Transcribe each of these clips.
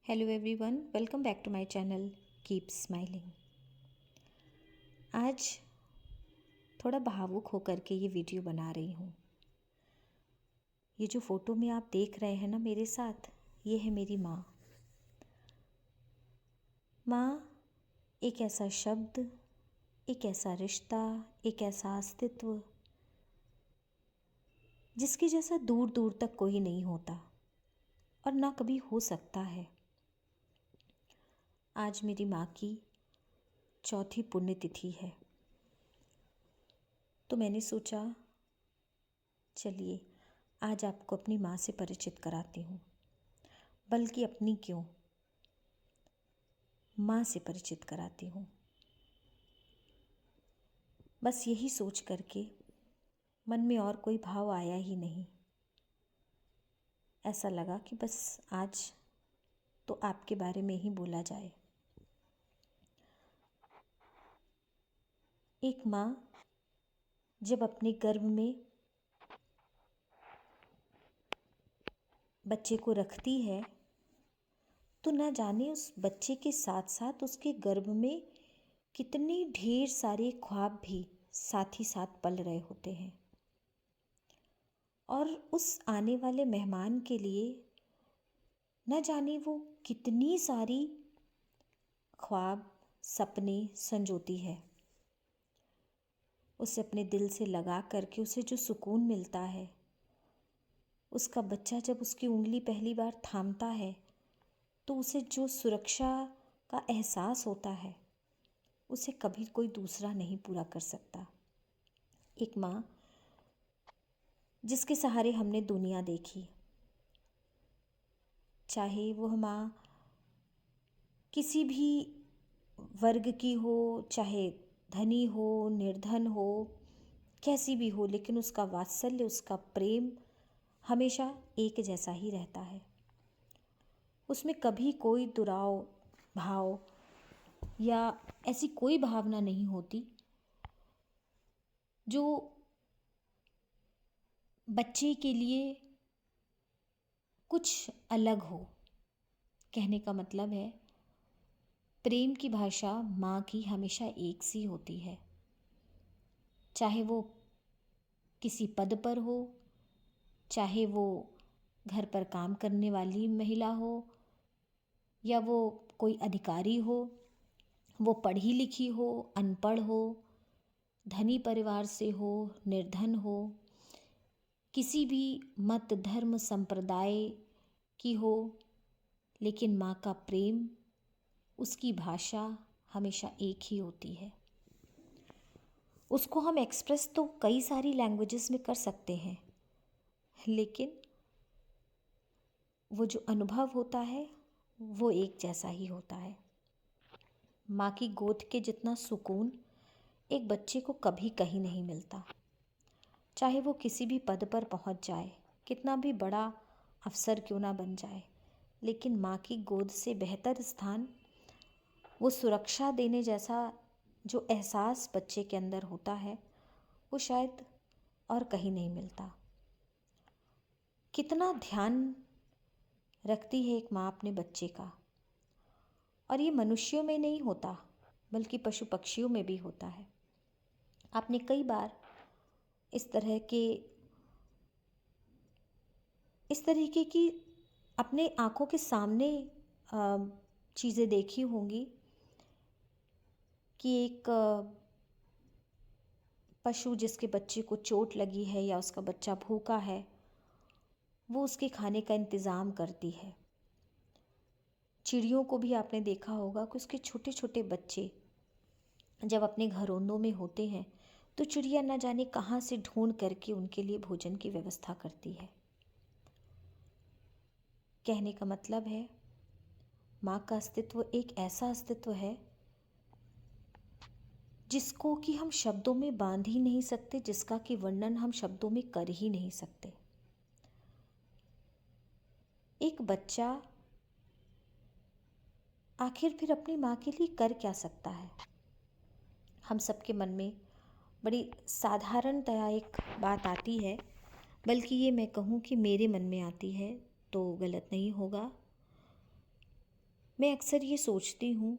Hello everyone, welcome back to my channel keep smiling. आज थोड़ा भावुक होकर के ये वीडियो बना रही हूँ। ये जो फ़ोटो में आप देख रहे हैं ना मेरे साथ, ये है मेरी माँ। माँ एक ऐसा शब्द, एक ऐसा रिश्ता, एक ऐसा अस्तित्व जिसके जैसा दूर दूर तक कोई नहीं होता और ना कभी हो सकता है। आज मेरी माँ की चौथी पुण्यतिथि है, तो मैंने सोचा चलिए आज आपको अपनी माँ से परिचित कराती हूँ। बल्कि अपनी क्यों, माँ से परिचित कराती हूँ। बस यही सोच करके मन में और कोई भाव आया ही नहीं। ऐसा लगा कि बस आज तो आपके बारे में ही बोला जाए। एक माँ जब अपने गर्भ में बच्चे को रखती है तो ना जाने उस बच्चे के साथ साथ उसके गर्भ में कितने ढेर सारे ख्वाब भी साथ ही साथ पल रहे होते हैं। और उस आने वाले मेहमान के लिए न जाने वो कितनी सारी ख्वाब सपने संजोती है। उसे अपने दिल से लगा करके उसे जो सुकून मिलता है, उसका बच्चा जब उसकी उंगली पहली बार थामता है तो उसे जो सुरक्षा का एहसास होता है, उसे कभी कोई दूसरा नहीं पूरा कर सकता। एक माँ जिसके सहारे हमने दुनिया देखी, चाहे वह माँ किसी भी वर्ग की हो, चाहे धनी हो निर्धन हो, कैसी भी हो, लेकिन उसका वात्सल्य, उसका प्रेम हमेशा एक जैसा ही रहता है। उसमें कभी कोई दुराव भाव या ऐसी कोई भावना नहीं होती जो बच्चे के लिए कुछ अलग हो। कहने का मतलब है, प्रेम की भाषा माँ की हमेशा एक सी होती है। चाहे वो किसी पद पर हो, चाहे वो घर पर काम करने वाली महिला हो, या वो कोई अधिकारी हो, वो पढ़ी लिखी हो, अनपढ़ हो, धनी परिवार से हो, निर्धन हो, किसी भी मत धर्म संप्रदाय की हो, लेकिन माँ का प्रेम, उसकी भाषा हमेशा एक ही होती है। उसको हम एक्सप्रेस तो कई सारी लैंग्वेजेस में कर सकते हैं, लेकिन वो जो अनुभव होता है वो एक जैसा ही होता है। माँ की गोद के जितना सुकून एक बच्चे को कभी कहीं नहीं मिलता। चाहे वो किसी भी पद पर पहुँच जाए, कितना भी बड़ा अफसर क्यों ना बन जाए, लेकिन माँ की गोद से बेहतर स्थान, वो सुरक्षा देने जैसा जो एहसास बच्चे के अंदर होता है, वो शायद और कहीं नहीं मिलता। कितना ध्यान रखती है एक माँ अपने बच्चे का। और ये मनुष्यों में नहीं होता, बल्कि पशु पक्षियों में भी होता है। आपने कई बार इस तरीके की अपने आँखों के सामने चीज़ें देखी होंगी कि एक पशु जिसके बच्चे को चोट लगी है या उसका बच्चा भूखा है, वो उसके खाने का इंतज़ाम करती है। चिड़ियों को भी आपने देखा होगा कि उसके छोटे छोटे बच्चे जब अपने घरोंदों में होते हैं तो चिड़िया न जाने कहाँ से ढूंढ करके उनके लिए भोजन की व्यवस्था करती है। कहने का मतलब है, माँ का अस्तित्व एक ऐसा अस्तित्व है जिसको कि हम शब्दों में बांध ही नहीं सकते, जिसका कि वर्णन हम शब्दों में कर ही नहीं सकते। एक बच्चा आखिर फिर अपनी माँ के लिए कर क्या सकता है? हम सबके मन में बड़ी साधारणतया एक बात आती है, बल्कि ये मैं कहूँ कि मेरे मन में आती है तो गलत नहीं होगा। मैं अक्सर ये सोचती हूँ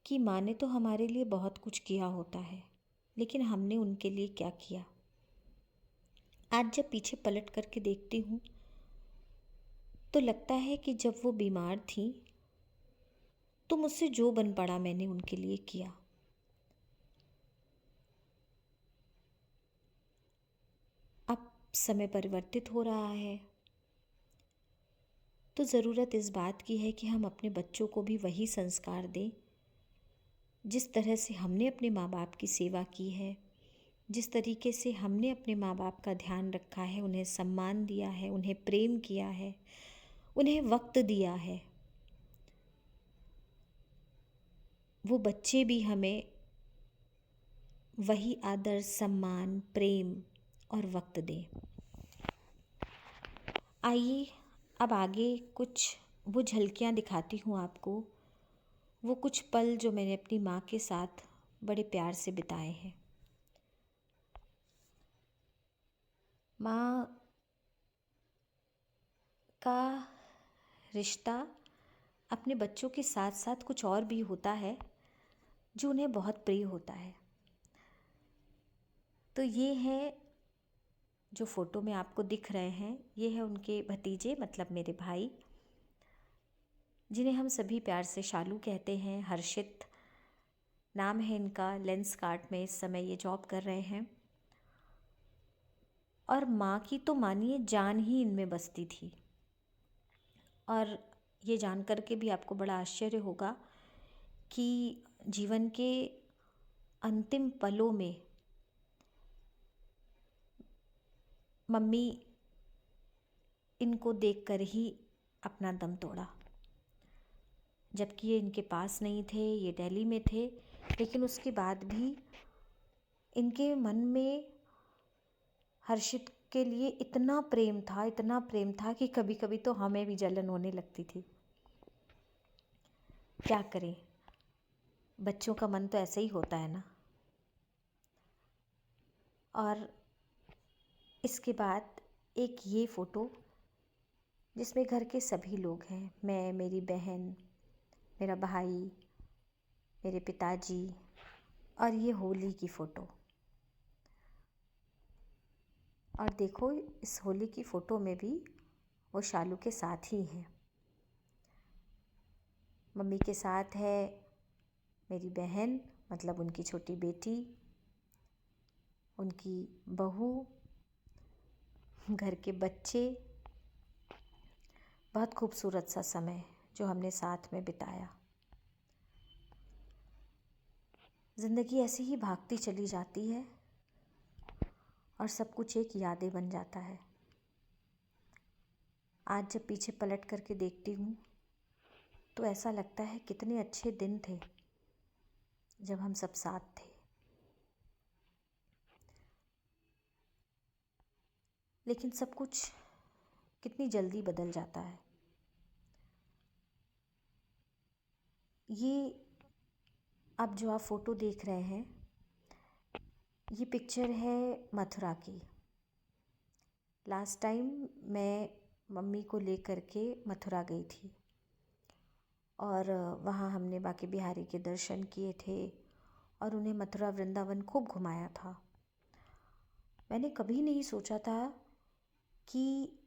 कि माँ ने तो हमारे लिए बहुत कुछ किया होता है, लेकिन हमने उनके लिए क्या किया। आज जब पीछे पलट करके देखती हूँ तो लगता है कि जब वो बीमार थी तो मुझसे जो बन पड़ा मैंने उनके लिए किया। अब समय परिवर्तित हो रहा है तो ज़रूरत इस बात की है कि हम अपने बच्चों को भी वही संस्कार दें जिस तरह से हमने अपने माँ बाप की सेवा की है, जिस तरीके से हमने अपने माँ बाप का ध्यान रखा है, उन्हें सम्मान दिया है, उन्हें प्रेम किया है, उन्हें वक्त दिया है, वो बच्चे भी हमें वही आदर, सम्मान, प्रेम और वक्त दें। आइए अब आगे कुछ वो झलकियाँ दिखाती हूँ आपको, वो कुछ पल जो मैंने अपनी माँ के साथ बड़े प्यार से बिताए हैं। माँ का रिश्ता अपने बच्चों के साथ साथ कुछ और भी होता है जो उन्हें बहुत प्रिय होता है। तो ये है जो फ़ोटो में आपको दिख रहे हैं, ये है उनके भतीजे मतलब मेरे भाई, जिन्हें हम सभी प्यार से शालू कहते हैं। हर्षित नाम है इनका। लेंसकार्ट में इस समय ये जॉब कर रहे हैं और माँ की तो मानिए जान ही इनमें बसती थी। और ये जान कर के भी आपको बड़ा आश्चर्य होगा कि जीवन के अंतिम पलों में मम्मी इनको देखकर ही अपना दम तोड़ा। जबकि ये इनके पास नहीं थे, ये दिल्ली में थे, लेकिन उसके बाद भी इनके मन में हर्षित के लिए इतना प्रेम था कि कभी कभी तो हमें भी जलन होने लगती थी। क्या करें, बच्चों का मन तो ऐसे ही होता है ना। और इसके बाद एक ये फ़ोटो जिसमें घर के सभी लोग हैं, मैं, मेरी बहन, मेरा भाई, मेरे पिताजी, और ये होली की फ़ोटो। और देखो इस होली की फ़ोटो में भी वो शालू के साथ ही हैं। मम्मी के साथ है मेरी बहन मतलब उनकी छोटी बेटी, उनकी बहू, घर के बच्चे। बहुत खूबसूरत सा समय जो हमने साथ में बिताया। ज़िंदगी ऐसे ही भागती चली जाती है और सब कुछ एक यादें बन जाता है। आज जब पीछे पलट करके देखती हूँ तो ऐसा लगता है कितने अच्छे दिन थे जब हम सब साथ थे। लेकिन सब कुछ कितनी जल्दी बदल जाता है। ये अब जो आप फ़ोटो देख रहे हैं ये पिक्चर है मथुरा की। लास्ट टाइम मैं मम्मी को लेकर के मथुरा गई थी और वहाँ हमने बांके बिहारी के दर्शन किए थे और उन्हें मथुरा वृंदावन खूब घुमाया था। मैंने कभी नहीं सोचा था कि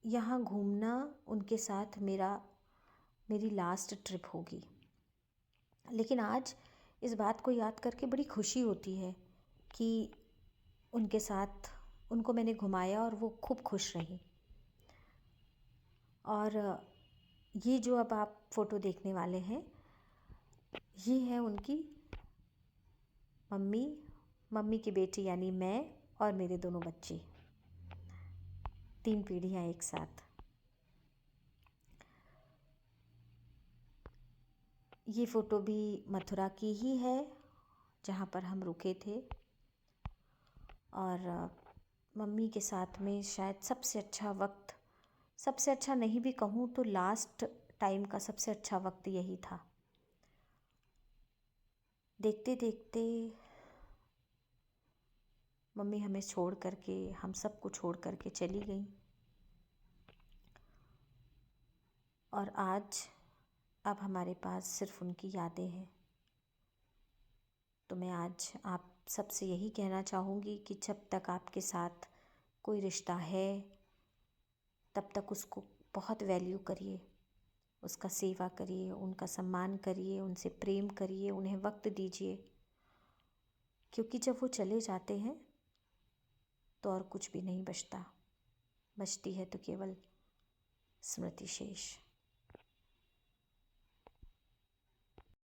यहाँ घूमना उनके साथ मेरी लास्ट ट्रिप होगी। लेकिन आज इस बात को याद करके बड़ी खुशी होती है कि उनके साथ उनको मैंने घुमाया और वो खूब खुश रहीं। और ये जो अब आप फ़ोटो देखने वाले हैं ये है उनकी मम्मी की बेटी यानी मैं और मेरे दोनों बच्चे, 3 पीढ़ियाँ एक साथ। ये फ़ोटो भी मथुरा की ही है जहाँ पर हम रुके थे और मम्मी के साथ में शायद सबसे अच्छा नहीं भी कहूँ तो लास्ट टाइम का सबसे अच्छा वक्त यही था। देखते देखते मम्मी हमें छोड़ करके, हम सबको छोड़ करके चली गई। और आज अब हमारे पास सिर्फ उनकी यादें हैं। तो मैं आज आप सबसे यही कहना चाहूँगी कि जब तक आपके साथ कोई रिश्ता है तब तक उसको बहुत वैल्यू करिए, उसका सेवा करिए, उनका सम्मान करिए, उनसे प्रेम करिए, उन्हें वक्त दीजिए, क्योंकि जब वो चले जाते हैं तो और कुछ भी नहीं बचता, बचती है तो केवल स्मृति शेष।